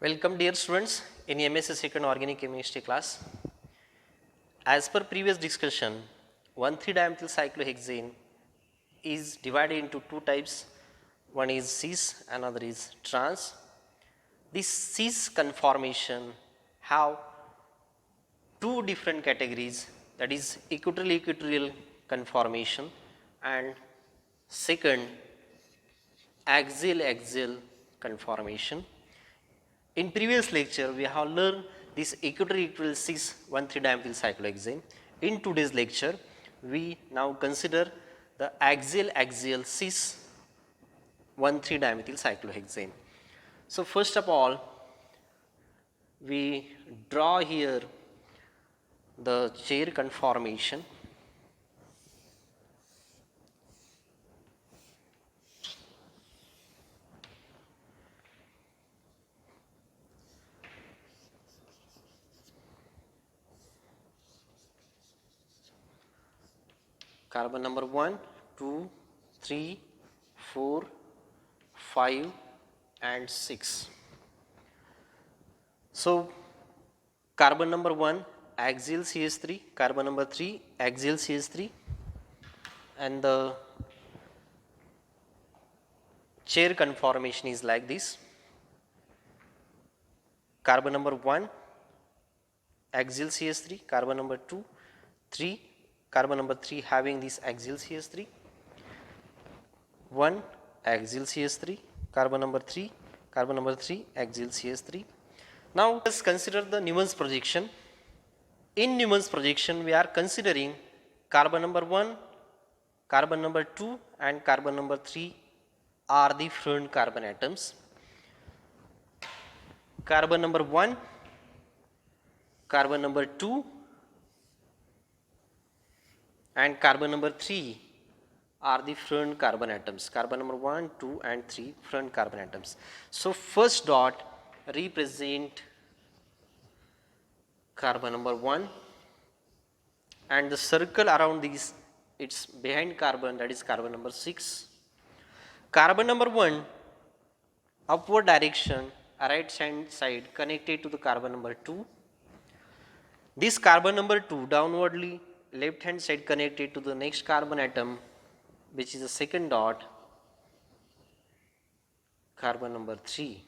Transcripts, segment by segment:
Welcome dear students in MSc Second Organic Chemistry class. As per previous discussion, 1,3-dimethyl cyclohexane is divided into two types. One is cis, another is trans. This cis conformation have two different categories, that is equatorial conformation and second axial conformation. In previous lecture, we have learned this equatorial cis 1,3-dimethyl cyclohexane. In today's lecture, we now consider the axial cis 1,3-dimethyl cyclohexane. So first of all, we draw here the chair conformation. Carbon number 1, 2, 3, 4, 5 and 6. So carbon number 1 axial CH3, carbon number 3 axial CH3, and the chair conformation is like this. Carbon number 1 axial CH3, carbon number 2 3, carbon number 3 having this axial CH3, 1 axial CH3, carbon number 3 axial CH3. Now let us consider the Newman's projection. In Newman's projection, we are considering carbon number 1, carbon number 2 and carbon number 3 are the front carbon atoms. Carbon number 1, carbon number 2 and carbon number 3 are the front carbon atoms. Carbon number 1, 2 and 3 front carbon atoms. So first dot represent carbon number 1 and the circle around these, it's behind carbon, that is carbon number 6. Carbon number 1 upward direction, right hand side connected to the carbon number 2. This carbon number 2 downwardly left hand side connected to the next carbon atom, which is the second dot, carbon number 3.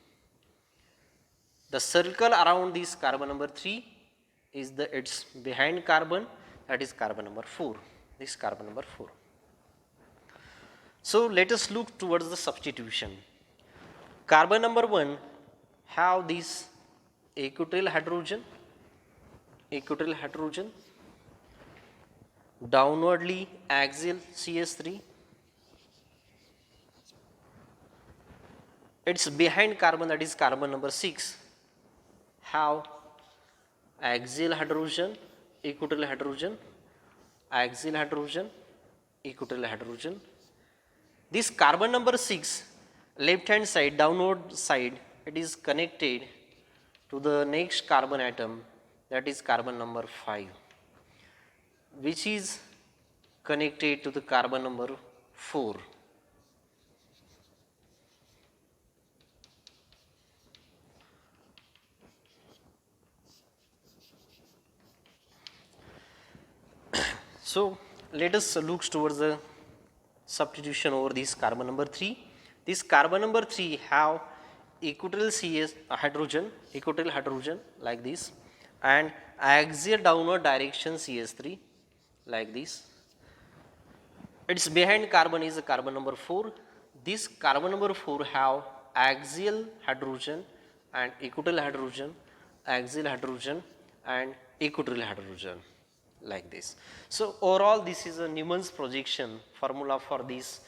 The circle around this carbon number 3 is its behind carbon, that is carbon number 4, this carbon number 4. So let us look towards the substitution. Carbon number 1 have this equatorial hydrogen, downwardly axial CH3, its behind carbon, that is carbon number 6, have axial hydrogen, equatorial hydrogen, axial hydrogen, equatorial hydrogen. This carbon number 6 left hand side, downward side, it is connected to the next carbon atom, that is carbon number 5, which is connected to the carbon number 4. So let us look towards the substitution over this carbon number 3. This carbon number 3 have equatorial hydrogen like this, and axial downward direction CH3 like this. Its behind carbon is the carbon number 4. This carbon number 4 have axial hydrogen and equatorial hydrogen, axial hydrogen and equatorial hydrogen like this. So overall this is a Newman's projection formula for this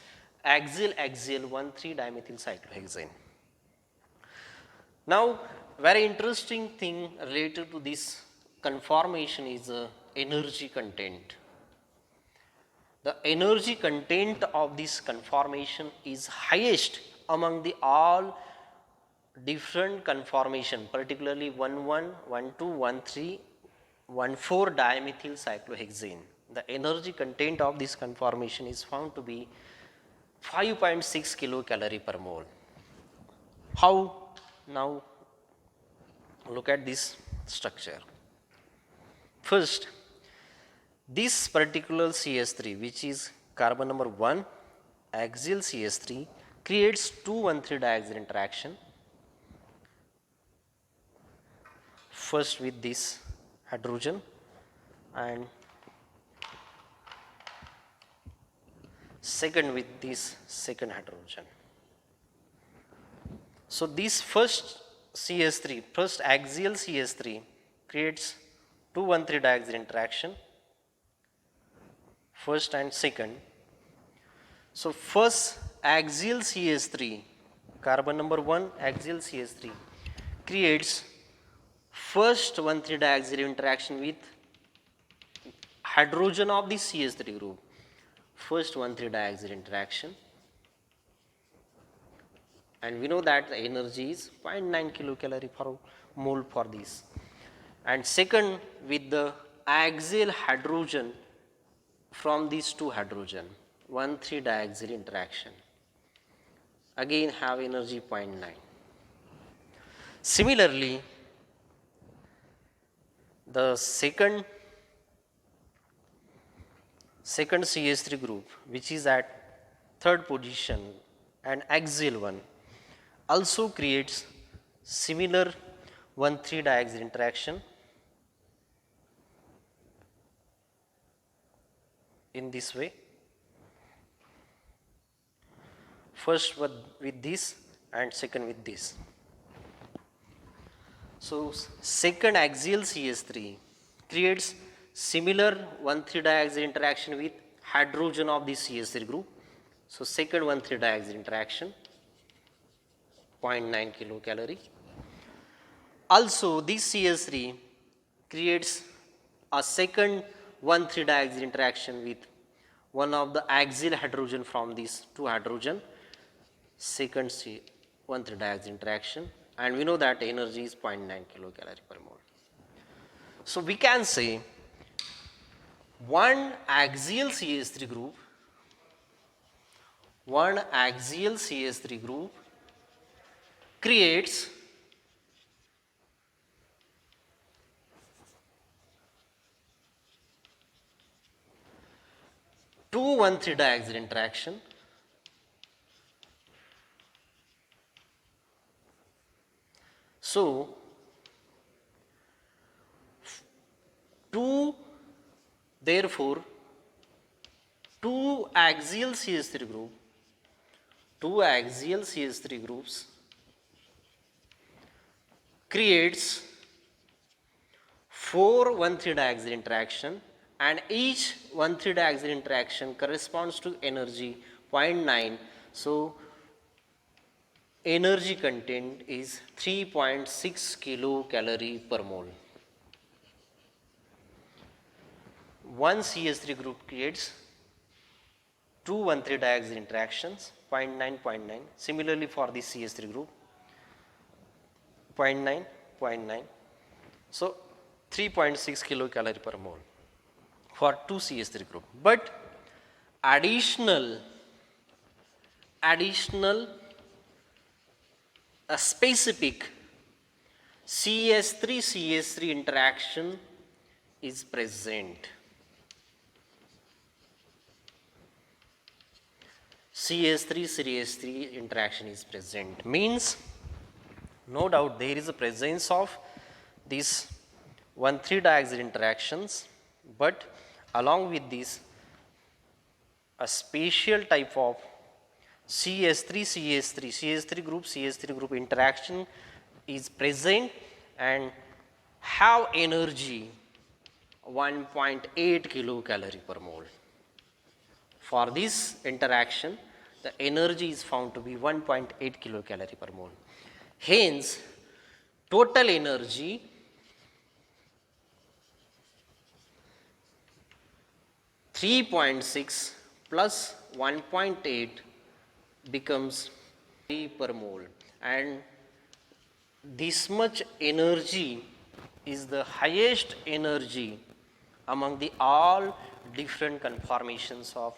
axial 1,3-dimethyl cyclohexane. Now very interesting thing related to this conformation is energy content. The energy content of this conformation is highest among the all different conformation, particularly 1,1, 1,2, 1,3, 1,4 dimethyl cyclohexane. The energy content of this conformation is found to be 5.6 kilocalorie per mole. How now look at this structure. First, this particular CH3, which is carbon number 1, axial CH3, creates 2,1,3 diaxial interaction. First with this hydrogen and second with this second hydrogen. So this first CH3, first axial CH3 creates 2,1,3 diaxial interaction, first and second. So first axial CH3, carbon number 1 axial CH3 creates first 1,3 diaxial interaction with hydrogen of this CH3 group. First 1,3 diaxial interaction, and we know that the energy is 0.9 kilocalorie per mole for this. And second with the axial hydrogen from these two hydrogen, 1,3 diaxial interaction, again have energy 0.9. Similarly, the second CH3 group, which is at third position, and axial one, also creates similar 1,3 diaxial interaction in this way. First with this and second with this. So second axial CH3 creates similar 1,3 diaxial interaction with hydrogen of this CH3 group. So second 1,3 diaxial interaction, 0.9 kilocalorie. Also this CH3 creates a second 1,3 diaxial interaction with one of the axial hydrogen from these two hydrogen, second 1,3 diaxial interaction, and we know that energy is 0.9 kilocalorie per mole. So we can say one axial CH3 group creates two 1,3 diaxial interaction, so therefore two axial CH3 groups creates 4 1,3 diaxial interaction, and each 1,3 diaxial interaction corresponds to energy 0.9. So energy content is 3.6 kilocalorie per mole. One CH3 group creates two 1,3 diaxial interactions, 0.9, 0.9. Similarly for this CH3 group, 0.9, 0.9. So 3.6 kilocalorie per mole for two CH3 group. But additional specific CH3 interaction is present. CH3 interaction is present, means no doubt there is a presence of these 1,3 diaxial interactions, but along with this a special type of CH3 group interaction is present and have energy 1.8 kilocalorie per mole. For this interaction, the energy is found to be 1.8 kilocalorie per mole. Hence, total energy (3.6 plus 1.8) becomes 3 per mole, and this much energy is the highest energy among the all different conformations of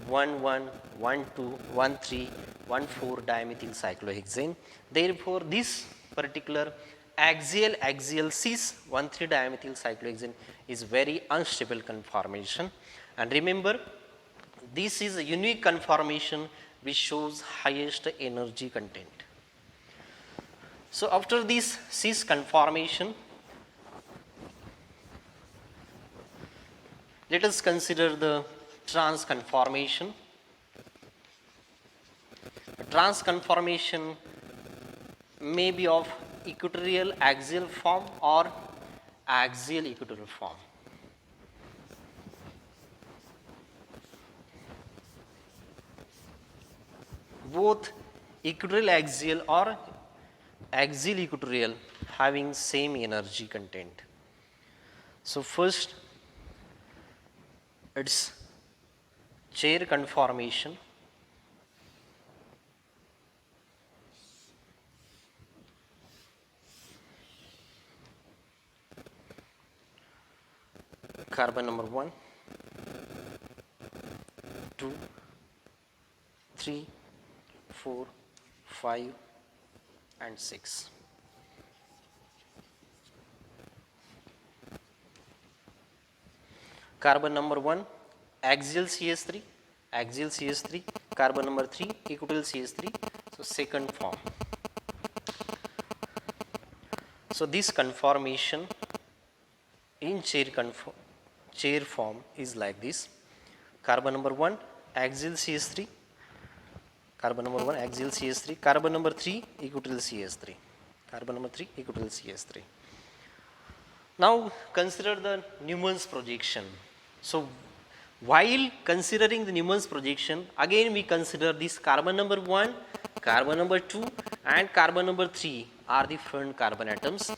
1,1, 1,2, 1,3, 1,4 dimethyl cyclohexane. Therefore, this particular axial cis 1,3 dimethyl cyclohexane is very unstable conformation, and remember this is a unique conformation which shows highest energy content. So after this cis conformation, let us consider the trans conformation. Trans conformation may be of equatorial axial form or axial equatorial form. Both equatorial axial or axial equatorial having same energy content. So first it's chair conformation. Carbon number 1, 2, 3, 4, 5 and 6. Carbon number 1 axial CH3, carbon number 3 equatorial CH3, so second form. So this conformation in chair form is like this. Carbon number 1 axial CH3, carbon number 1 axial CH3, carbon number 3 equatorial CH3, carbon number 3 equatorial CH3. Now consider the Newman's projection. So while considering the Newman's projection, again we consider this carbon number 1, carbon number 2 and carbon number 3 are the front carbon atoms.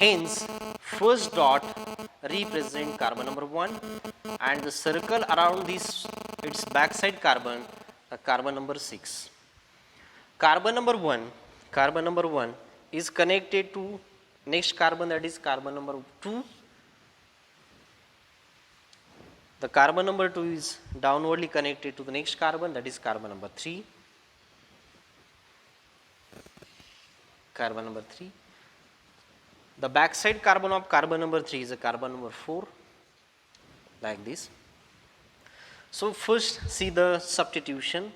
Hence first dot represent carbon number 1 and the circle around this its backside carbon, carbon number 6. Carbon number 1 is connected to next carbon, that is carbon number 2. The carbon number 2 is downwardly connected to the next carbon, that is carbon number 3. Carbon number 3. The backside carbon of carbon number 3 is a carbon number 4, like this. So first see the substitution.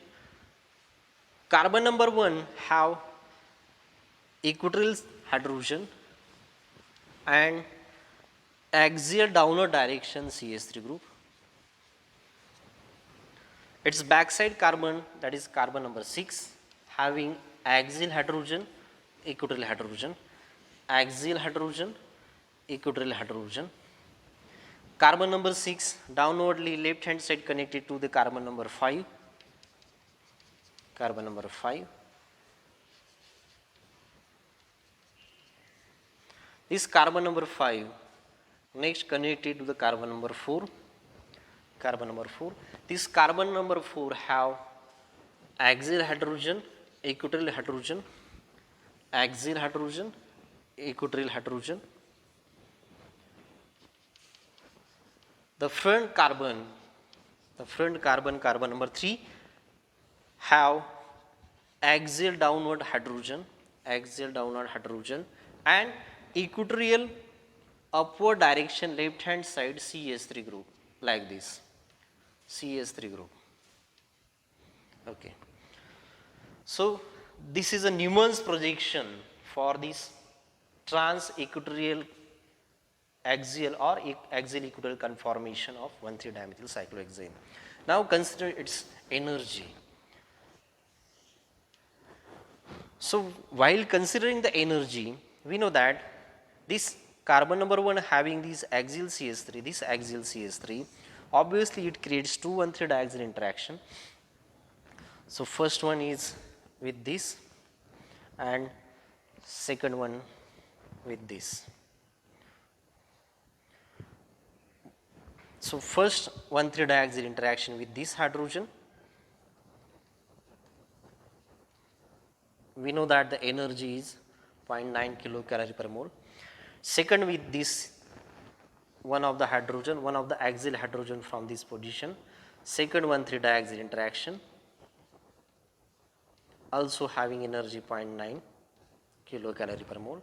Carbon number 1 have equatorial hydrogen and axial downward direction CH3 group. Its backside carbon, that is carbon number 6, having axial hydrogen, equatorial hydrogen, axial hydrogen, equatorial hydrogen. Carbon number 6 downwardly left hand side connected to the carbon number 5, carbon number 5. This carbon number 5 next connected to the carbon number 4, carbon number 4. This carbon number 4 have axial hydrogen, equatorial hydrogen, axial hydrogen, equatorial hydrogen. The front carbon, carbon number 3 have axial downward hydrogen and equatorial upward direction left hand side CH3 group, like this, CH3 group. Okay. So this is a Newman's projection for this trans equatorial axial or axial equatorial conformation of 1,3 dimethyl cyclohexane. Now consider its energy. So while considering the energy, we know that this carbon number 1 having this axial CH3, obviously it creates 2 1,3 diaxial interaction. So first one is with this and second one with this. So first 1,3 diaxial interaction with this hydrogen. We know that the energy is 0.9 kilocalorie per mole. Second with this one of the axial hydrogen from this position. Second 1,3 diaxial interaction also having energy 0.9. kilocalorie per mole.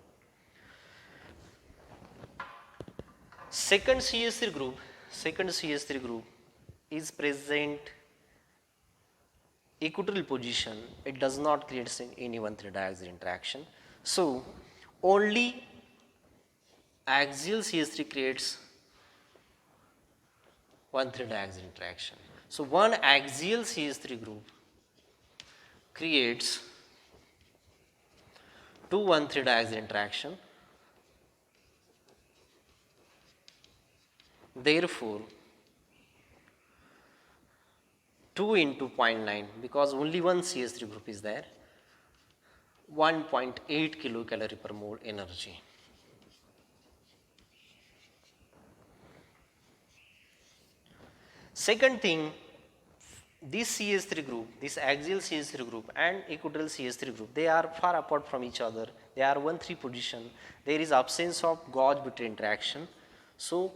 Second CH3 group is present equatorial position. It does not create any 1,3-diaxial interaction. So only axial CH3 creates 1,3-diaxial interaction. So one axial CH3 group creates two 1,3-diaxial interaction. Therefore 2 into 0.9, because only one CH3 group is there, 1.8 kilocalorie per mole energy. Second thing, this CH3 group, this axial CH3 group and equatorial CH3 group, they are far apart from each other. They are 1,3 position. There is absence of gauge-Bethe interaction. So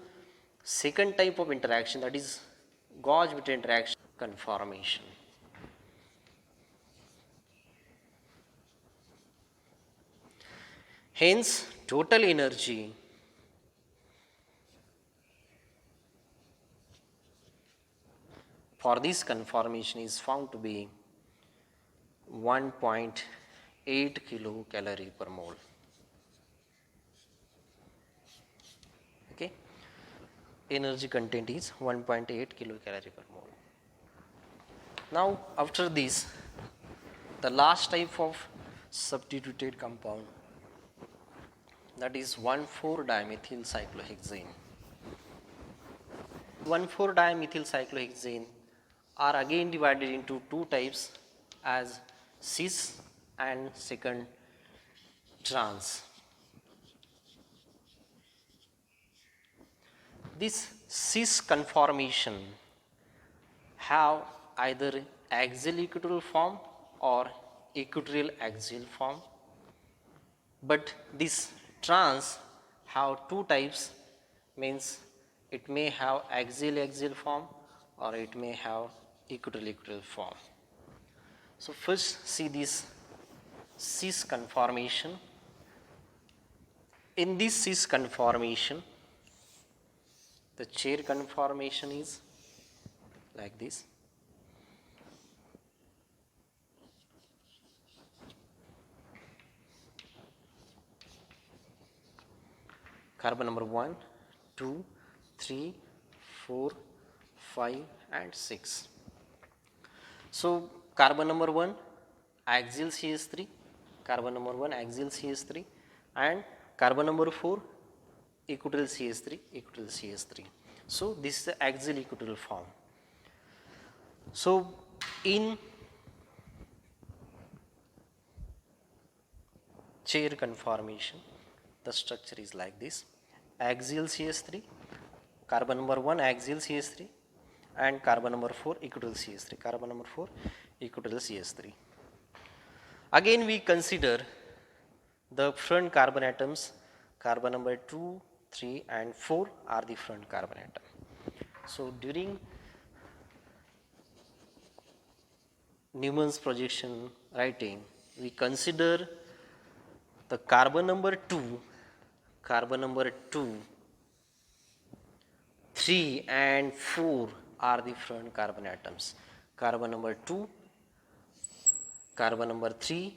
second type of interaction, that is gauge-Bethe interaction conformation. Hence total energy for this conformation is found to be 1.8 kilocalorie per mole. Okay, energy content is 1.8 kilocalorie per mole. Now after this, the last type of substituted compound, that is 1,4-dimethyl cyclohexane. 1,4-dimethyl cyclohexane are again divided into two types as cis and second trans. This cis conformation have either axial equatorial form or equatorial axial form, but this trans have two types, means it may have axial form or it may have equatorial form. So first see this cis conformation. In this cis conformation, the chair conformation is like this. Carbon number 1, 2, 3, 4, 5 and 6. So carbon number 1 axial CH3, carbon number 1 axial CH3 and carbon number 4 equatorial CH3. So this is the axial equatorial form. So in chair conformation, the structure is like this: axial CH3, carbon number 1 axial CH3 and carbon number 4 equatorial CH3, carbon number 4 equatorial CH3. Again we consider the front carbon atoms, carbon number 2, 3 and 4 are the front carbon atom. So during Newman's projection writing, we consider the carbon number 2, 3 and 4 are the front carbon atoms. Carbon number 2, carbon number 3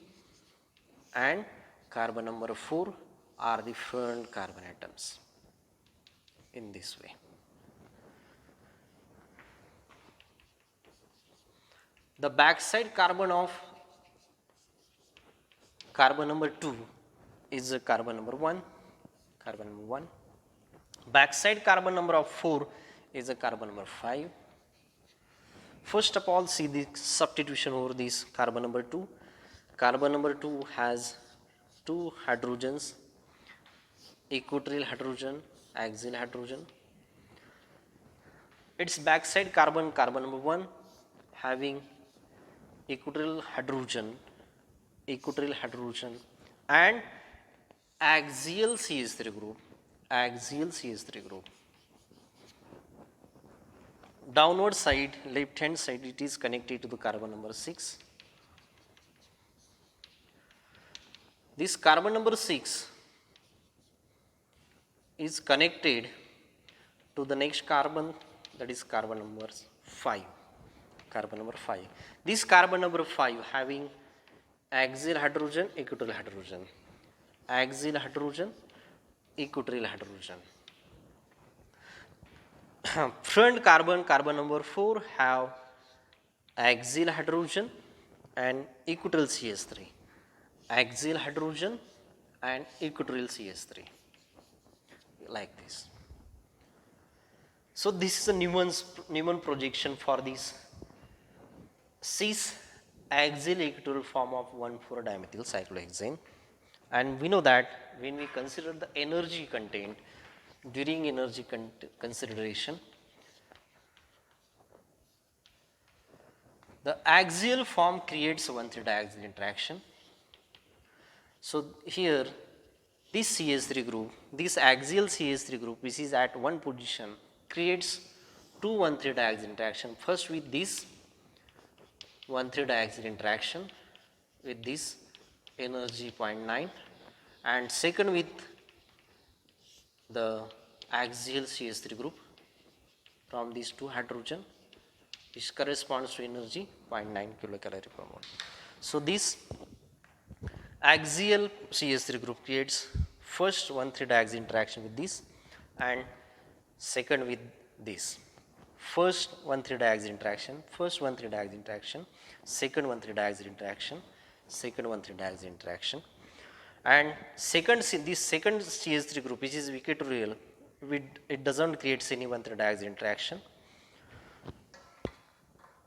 and carbon number 4 are the front carbon atoms in this way. The backside carbon of carbon number 2 is carbon number 1, backside carbon number of 4 is a carbon number 5. First of all, see the substitution over this carbon number 2. Carbon number 2 has two hydrogens, equatorial hydrogen, axial hydrogen. Its backside carbon, carbon number 1, having equatorial hydrogen and axial CH3 group, downward side, left hand side, it is connected to the carbon number 6. This carbon number 6 is connected to the next carbon, that is carbon number 5. Carbon number 5. This carbon number 5 having axial hydrogen, equatorial hydrogen. Axial hydrogen, equatorial hydrogen. Front carbon, carbon number 4 have axial hydrogen and equatorial CH3. Axial hydrogen and equatorial CH3, like this. So this is a Newman projection for this cis axial equatorial form of 1,4-dimethyl cyclohexane. And we know that when we consider the energy content, during energy consideration, the axial form creates 1,3-diaxial interaction. So here this CH3 group, this axial CH3 group which is at one position creates two 1,3-diaxial interaction. First with this 1,3-diaxial interaction with this energy 0.9, and second with the axial CH3 group from these two hydrogen, which corresponds to energy 0.9 kilocalorie per mole. So this axial CH3 group creates first 1,3-diaxial interaction with this and second with this. First 1,3-diaxial interaction, first 1,3-diaxial interaction, second 1,3-diaxial interaction, second 1,3-diaxial interaction, and this second CH3 group which is equatorial, it doesn't create any 1,3-diaxial interaction.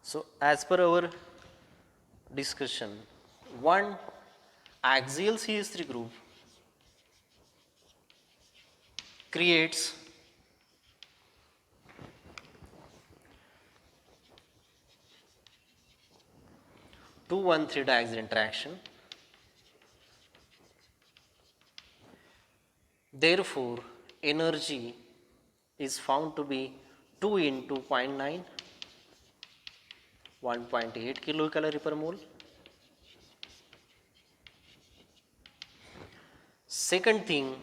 So as per our discussion, one axial CH3 group creates two 1,3-diaxial interaction. Therefore, energy is found to be 2 into 0.9, 1.8 kilocalorie per mole. Second thing,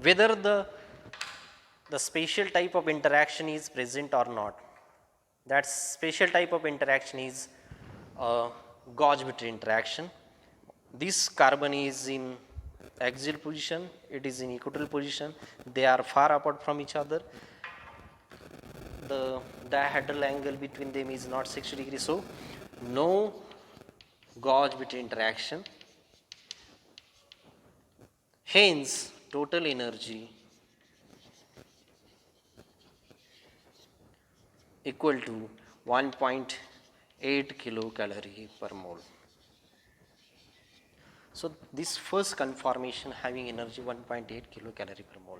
whether the special type of interaction is present or not. That special type of interaction is gauge-between interaction. This carbon is in axial position, it is in equatorial position, they are far apart from each other. The dihedral angle between them is not 60 degrees, so no gauge-between interaction. Hence, total energy equal to 1.8 kilocalorie per mole. So this first conformation having energy 1.8 kilocalorie per mole.